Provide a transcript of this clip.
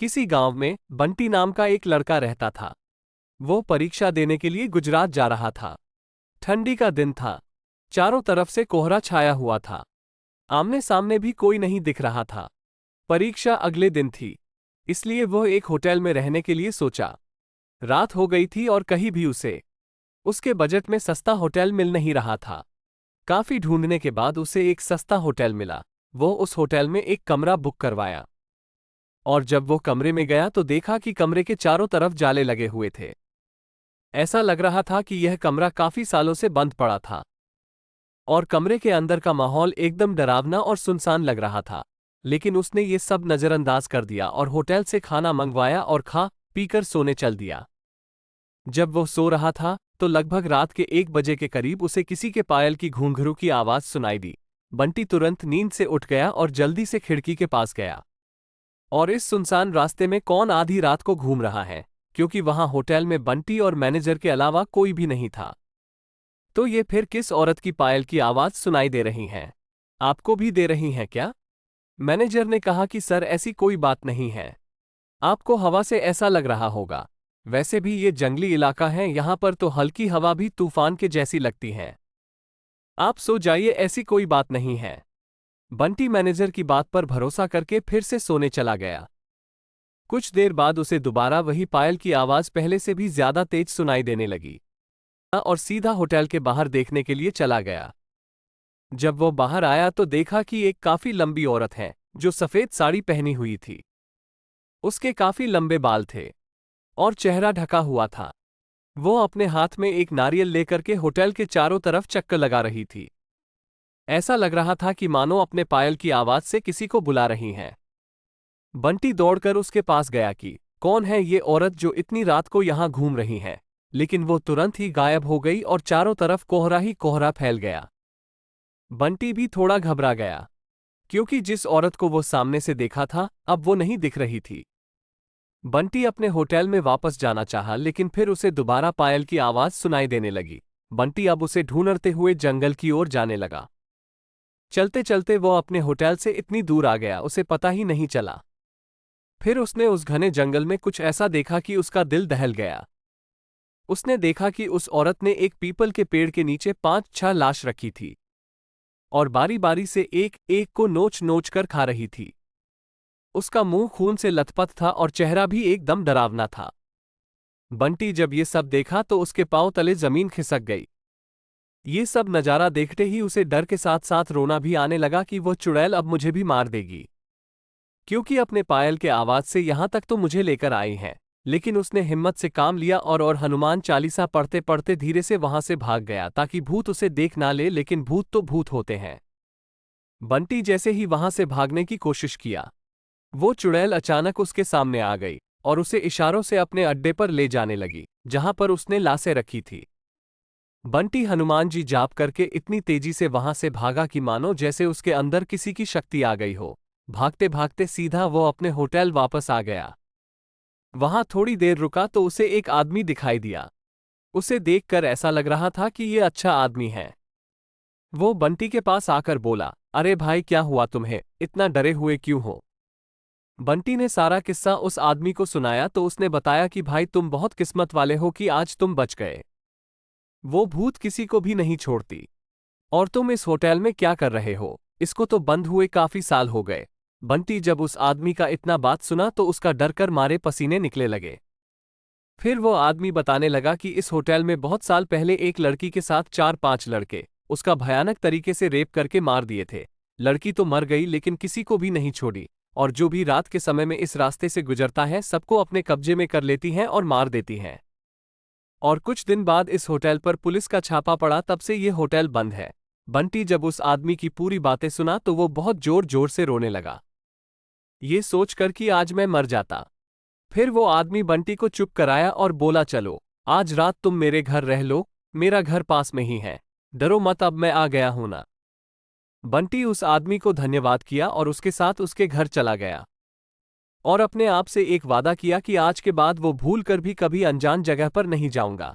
किसी गांव में बंटी नाम का एक लड़का रहता था। वो परीक्षा देने के लिए गुजरात जा रहा था। ठंडी का दिन था। चारों तरफ से कोहरा छाया हुआ था। आमने सामने भी कोई नहीं दिख रहा था। परीक्षा अगले दिन थी, इसलिए वह एक होटल में रहने के लिए सोचा। रात हो गई थी और कहीं भी उसे उसके बजट में सस्ता होटल मिल नहीं रहा था। काफी ढूंढने के बाद उसे एक सस्ता होटल मिला। वो उस होटल में एक कमरा बुक करवाया और जब वो कमरे में गया तो देखा कि कमरे के चारों तरफ जाले लगे हुए थे। ऐसा लग रहा था कि यह कमरा काफी सालों से बंद पड़ा था और कमरे के अंदर का माहौल एकदम डरावना और सुनसान लग रहा था। लेकिन उसने ये सब नजरअंदाज कर दिया और होटल से खाना मंगवाया और खा पीकर सोने चल दिया। जब वो सो रहा था तो लगभग रात के 1 बजे के करीब उसे किसी के पायल की घुंघरू की आवाज सुनाई दी। बंटी तुरंत नींद से उठ गया और जल्दी से खिड़की के पास गया। और इस सुनसान रास्ते में कौन आधी रात को घूम रहा है, क्योंकि वहां होटल में बंटी और मैनेजर के अलावा कोई भी नहीं था। तो ये फिर किस औरत की पायल की आवाज सुनाई दे रही है? आपको भी दे रही हैं क्या? मैनेजर ने कहा कि सर ऐसी कोई बात नहीं है, आपको हवा से ऐसा लग रहा होगा। वैसे भी ये जंगली इलाका है, यहां पर तो हल्की हवा भी तूफान के जैसी लगती है। आप सो जाइए, ऐसी कोई बात नहीं है। बंटी मैनेजर की बात पर भरोसा करके फिर से सोने चला गया। कुछ देर बाद उसे दोबारा वही पायल की आवाज पहले से भी ज्यादा तेज सुनाई देने लगी और सीधा होटल के बाहर देखने के लिए चला गया। जब वो बाहर आया तो देखा कि एक काफी लंबी औरत है जो सफेद साड़ी पहनी हुई थी। उसके काफी लंबे बाल थे और चेहरा ढका हुआ था। वो अपने हाथ में एक नारियल लेकर के होटल के चारों तरफ चक्कर लगा रही थी। ऐसा लग रहा था कि मानो अपने पायल की आवाज से किसी को बुला रही हैं। बंटी दौड़कर उसके पास गया कि कौन है ये औरत जो इतनी रात को यहां घूम रही है, लेकिन वो तुरंत ही गायब हो गई और चारों तरफ कोहरा ही कोहरा फैल गया। बंटी भी थोड़ा घबरा गया, क्योंकि जिस औरत को वो सामने से देखा था अब वो नहीं दिख रही थी। बंटी अपने होटल में वापस जाना चाहा, लेकिन फिर उसे दोबारा पायल की आवाज सुनाई देने लगी। बंटी अब उसे ढूंढते हुए जंगल की ओर जाने लगा। चलते चलते वो अपने होटल से इतनी दूर आ गया उसे पता ही नहीं चला। फिर उसने उस घने जंगल में कुछ ऐसा देखा कि उसका दिल दहल गया। उसने देखा कि उस औरत ने एक पीपल के पेड़ के नीचे 5-6 लाश रखी थी और बारी बारी से एक एक को नोच नोच कर खा रही थी। उसका मुंह खून से लथपथ था और चेहरा भी एकदम डरावना था। बंटी जब ये सब देखा तो उसके पांव तले जमीन खिसक गई। ये सब नजारा देखते ही उसे डर के साथ साथ रोना भी आने लगा कि वो चुड़ैल अब मुझे भी मार देगी, क्योंकि अपने पायल के आवाज से यहां तक तो मुझे लेकर आई है। लेकिन उसने हिम्मत से काम लिया और हनुमान चालीसा पढ़ते पढ़ते धीरे से वहां से भाग गया ताकि भूत उसे देख ना ले, लेकिन भूत तो भूत होते हैं। बंटी जैसे ही वहां से भागने की कोशिश किया, वो चुड़ैल अचानक उसके सामने आ गई और उसे इशारों से अपने अड्डे पर ले जाने लगी जहां पर उसने लाशें रखी थी। बंटी हनुमान जी जाप करके इतनी तेजी से वहां से भागा कि मानो जैसे उसके अंदर किसी की शक्ति आ गई हो। भागते भागते सीधा वो अपने होटल वापस आ गया। वहां थोड़ी देर रुका तो उसे एक आदमी दिखाई दिया। उसे देखकर ऐसा लग रहा था कि ये अच्छा आदमी है। वो बंटी के पास आकर बोला, अरे भाई क्या हुआ तुम्हें, इतना डरे हुए क्यों हो? बंटी ने सारा किस्सा उस आदमी को सुनाया तो उसने बताया कि भाई तुम बहुत किस्मत वाले हो कि आज तुम बच गए। वो भूत किसी को भी नहीं छोड़ती। और तुम इस होटल में क्या कर रहे हो? इसको तो बंद हुए काफी साल हो गए। बंटी जब उस आदमी का इतना बात सुना तो उसका डर कर मारे पसीने निकले लगे। फिर वो आदमी बताने लगा कि इस होटल में बहुत साल पहले एक लड़की के साथ 4-5 लड़के उसका भयानक तरीके से रेप करके मार दिए थे। लड़की तो मर गई लेकिन किसी को भी नहीं छोड़ी, और जो भी रात के समय में इस रास्ते से गुजरता है सबको अपने कब्जे में कर लेती हैं और मार देती हैं। और कुछ दिन बाद इस होटल पर पुलिस का छापा पड़ा, तब से ये होटल बंद है। बंटी जब उस आदमी की पूरी बातें सुना तो वो बहुत जोर जोर से रोने लगा, ये सोचकर कि आज मैं मर जाता। फिर वो आदमी बंटी को चुप कराया और बोला, चलो आज रात तुम मेरे घर रह लो, मेरा घर पास में ही है, डरो मत, अब मैं आ गया हूं ना। बंटी उस आदमी को धन्यवाद किया और उसके साथ उसके घर चला गया और अपने आप से एक वादा किया कि आज के बाद वो भूल कर भी कभी अनजान जगह पर नहीं जाऊंगा।